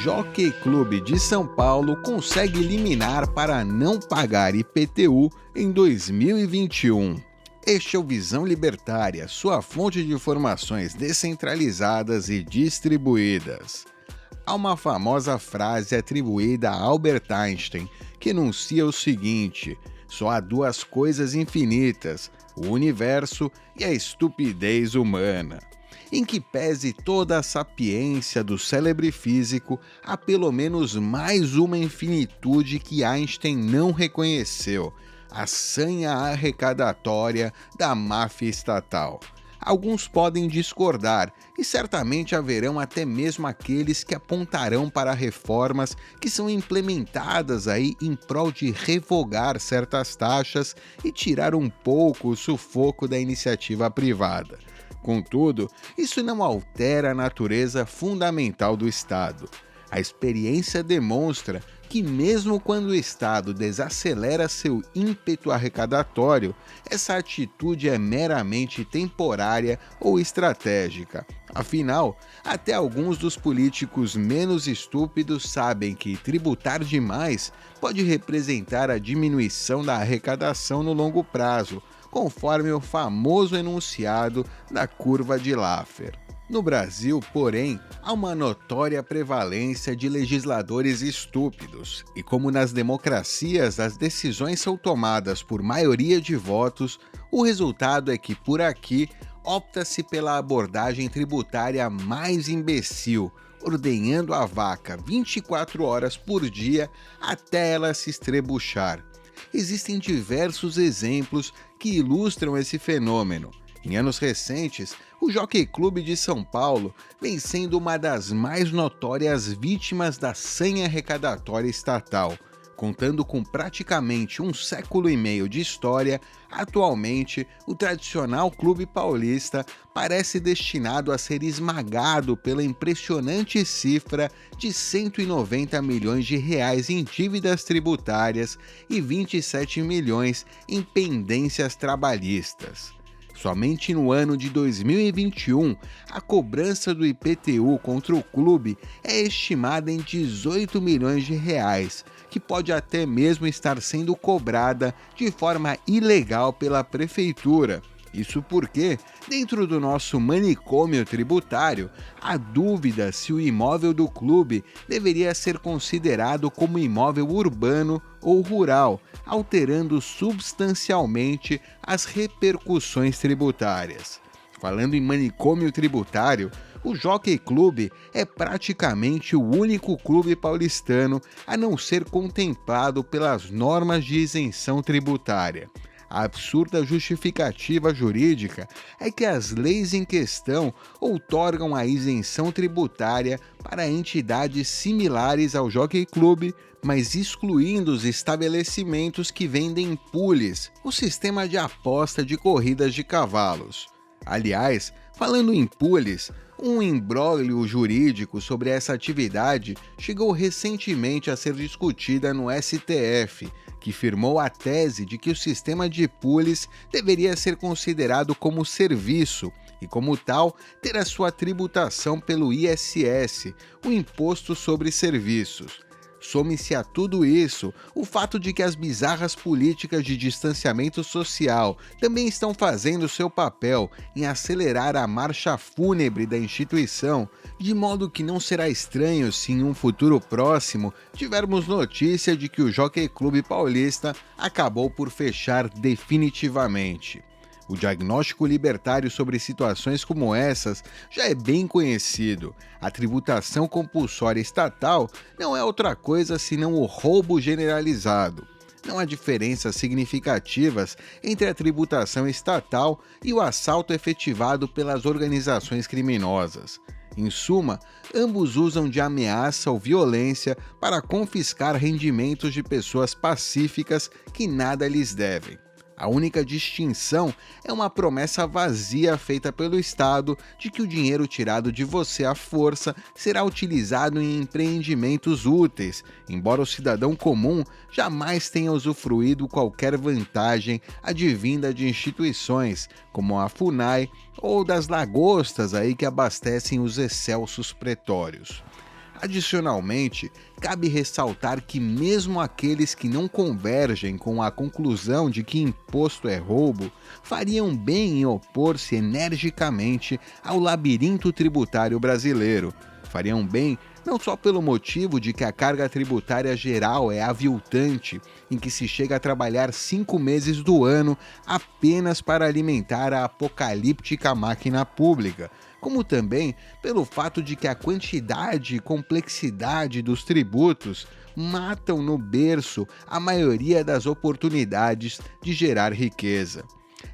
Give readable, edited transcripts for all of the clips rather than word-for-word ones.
Jockey Clube de São Paulo consegue liminar para não pagar IPTU em 2021. Este é o Visão Libertária, sua fonte de informações descentralizadas e distribuídas. Há uma famosa frase atribuída a Albert Einstein que enuncia o seguinte: só há duas coisas infinitas, o universo e a estupidez humana. Em que pese toda a sapiência do célebre físico, há pelo menos mais uma infinitude que Einstein não reconheceu: a sanha arrecadatória da máfia estatal. Alguns podem discordar, e certamente haverão até mesmo aqueles que apontarão para reformas que são implementadas aí em prol de revogar certas taxas e tirar um pouco o sufoco da iniciativa privada. Contudo, isso não altera a natureza fundamental do Estado. A experiência demonstra que mesmo quando o Estado desacelera seu ímpeto arrecadatório, essa atitude é meramente temporária ou estratégica. Afinal, até alguns dos políticos menos estúpidos sabem que tributar demais pode representar a diminuição da arrecadação no longo prazo, conforme o famoso enunciado da curva de Laffer. No Brasil, porém, há uma notória prevalência de legisladores estúpidos, e como nas democracias as decisões são tomadas por maioria de votos, o resultado é que por aqui opta-se pela abordagem tributária mais imbecil, ordenhando a vaca 24 horas por dia até ela se estrebuchar. Existem diversos exemplos que ilustram esse fenômeno. Em anos recentes, o Jockey Clube de São Paulo vem sendo uma das mais notórias vítimas da sanha arrecadatória estatal. Contando com praticamente um século e meio de história, atualmente o tradicional clube paulista parece destinado a ser esmagado pela impressionante cifra de 190 milhões de reais em dívidas tributárias e 27 milhões em pendências trabalhistas. Somente no ano de 2021, a cobrança do IPTU contra o clube é estimada em 18 milhões de reais, que pode até mesmo estar sendo cobrada de forma ilegal pela prefeitura. Isso porque, dentro do nosso manicômio tributário, há dúvida se o imóvel do clube deveria ser considerado como imóvel urbano ou rural, alterando substancialmente as repercussões tributárias. Falando em manicômio tributário, o Jockey Clube é praticamente o único clube paulistano a não ser contemplado pelas normas de isenção tributária. A absurda justificativa jurídica é que as leis em questão outorgam a isenção tributária para entidades similares ao Jockey Clube, mas excluindo os estabelecimentos que vendem pules, o sistema de aposta de corridas de cavalos. Aliás, falando em pules, um imbróglio jurídico sobre essa atividade chegou recentemente a ser discutida no STF, que firmou a tese de que o sistema de pules deveria ser considerado como serviço e, como tal, ter a sua tributação pelo ISS, o Imposto sobre Serviços. Some-se a tudo isso o fato de que as bizarras políticas de distanciamento social também estão fazendo seu papel em acelerar a marcha fúnebre da instituição, de modo que não será estranho se em um futuro próximo tivermos notícia de que o Jockey Clube Paulista acabou por fechar definitivamente. O diagnóstico libertário sobre situações como essas já é bem conhecido. A tributação compulsória estatal não é outra coisa senão o roubo generalizado. Não há diferenças significativas entre a tributação estatal e o assalto efetivado pelas organizações criminosas. Em suma, ambos usam de ameaça ou violência para confiscar rendimentos de pessoas pacíficas que nada lhes devem. A única distinção é uma promessa vazia feita pelo Estado de que o dinheiro tirado de você à força será utilizado em empreendimentos úteis, embora o cidadão comum jamais tenha usufruído qualquer vantagem advinda de instituições como a FUNAI ou das lagostas aí que abastecem os excelsos pretórios. Adicionalmente, cabe ressaltar que mesmo aqueles que não convergem com a conclusão de que imposto é roubo, fariam bem em opor-se energicamente ao labirinto tributário brasileiro. Fariam bem não só pelo motivo de que a carga tributária geral é aviltante, em que se chega a trabalhar 5 meses do ano apenas para alimentar a apocalíptica máquina pública, como também pelo fato de que a quantidade e complexidade dos tributos matam no berço a maioria das oportunidades de gerar riqueza.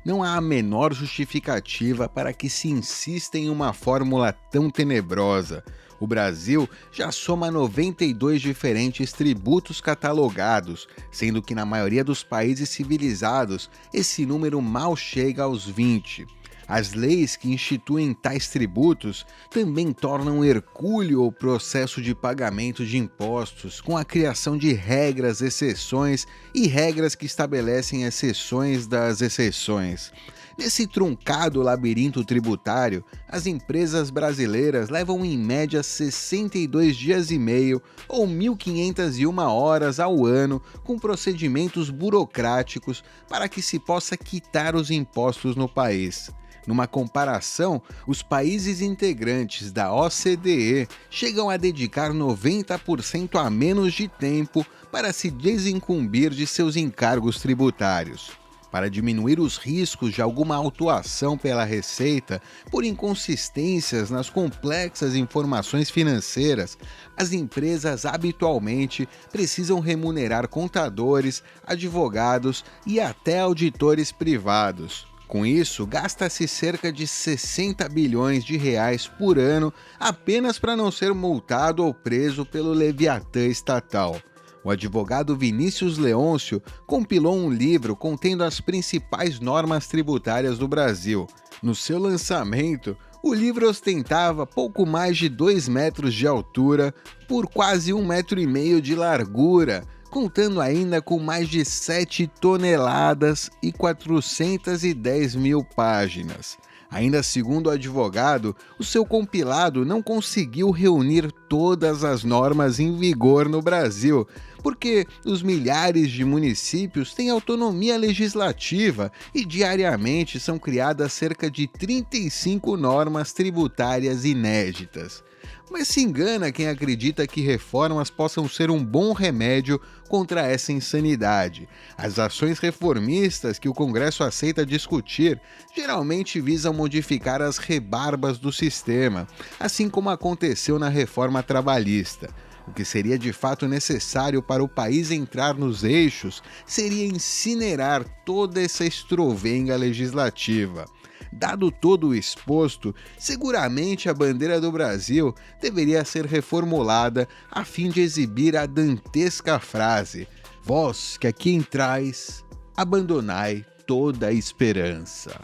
Não há a menor justificativa para que se insista em uma fórmula tão tenebrosa. O Brasil já soma 92 diferentes tributos catalogados, sendo que na maioria dos países civilizados esse número mal chega aos 20. As leis que instituem tais tributos também tornam hercúleo o processo de pagamento de impostos, com a criação de regras, exceções e regras que estabelecem exceções das exceções. Nesse truncado labirinto tributário, as empresas brasileiras levam em média 62 dias e meio ou 1.501 horas ao ano com procedimentos burocráticos para que se possa quitar os impostos no país. Numa comparação, os países integrantes da OCDE chegam a dedicar 90% a menos de tempo para se desincumbir de seus encargos tributários. Para diminuir os riscos de alguma autuação pela Receita por inconsistências nas complexas informações financeiras, as empresas habitualmente precisam remunerar contadores, advogados e até auditores privados. Com isso, gasta-se cerca de 60 bilhões de reais por ano apenas para não ser multado ou preso pelo Leviatã estatal. O advogado Vinícius Leôncio compilou um livro contendo as principais normas tributárias do Brasil. No seu lançamento, o livro ostentava pouco mais de 2 metros de altura por quase 1,5 metro de largura, contando ainda com mais de 7 toneladas e 410 mil páginas. Ainda segundo o advogado, o seu compilado não conseguiu reunir todas as normas em vigor no Brasil, porque os milhares de municípios têm autonomia legislativa e diariamente são criadas cerca de 35 normas tributárias inéditas. Mas se engana quem acredita que reformas possam ser um bom remédio contra essa insanidade. As ações reformistas que o Congresso aceita discutir geralmente visam modificar as rebarbas do sistema, assim como aconteceu na reforma trabalhista. O que seria de fato necessário para o país entrar nos eixos seria incinerar toda essa estrovenga legislativa. Dado todo o exposto, seguramente a bandeira do Brasil deveria ser reformulada a fim de exibir a dantesca frase: "Vós que aqui entrais, abandonai toda a esperança".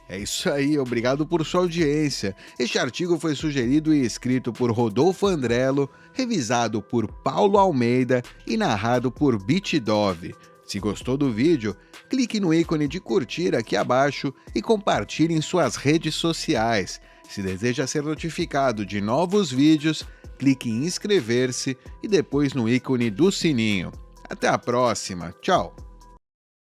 É isso aí, obrigado por sua audiência. Este artigo foi sugerido e escrito por Rodolfo Andrello, revisado por Paulo Almeida e narrado por Bitdove. Se gostou do vídeo, clique no ícone de curtir aqui abaixo e compartilhe em suas redes sociais. Se deseja ser notificado de novos vídeos, clique em inscrever-se e depois no ícone do sininho. Até a próxima, tchau!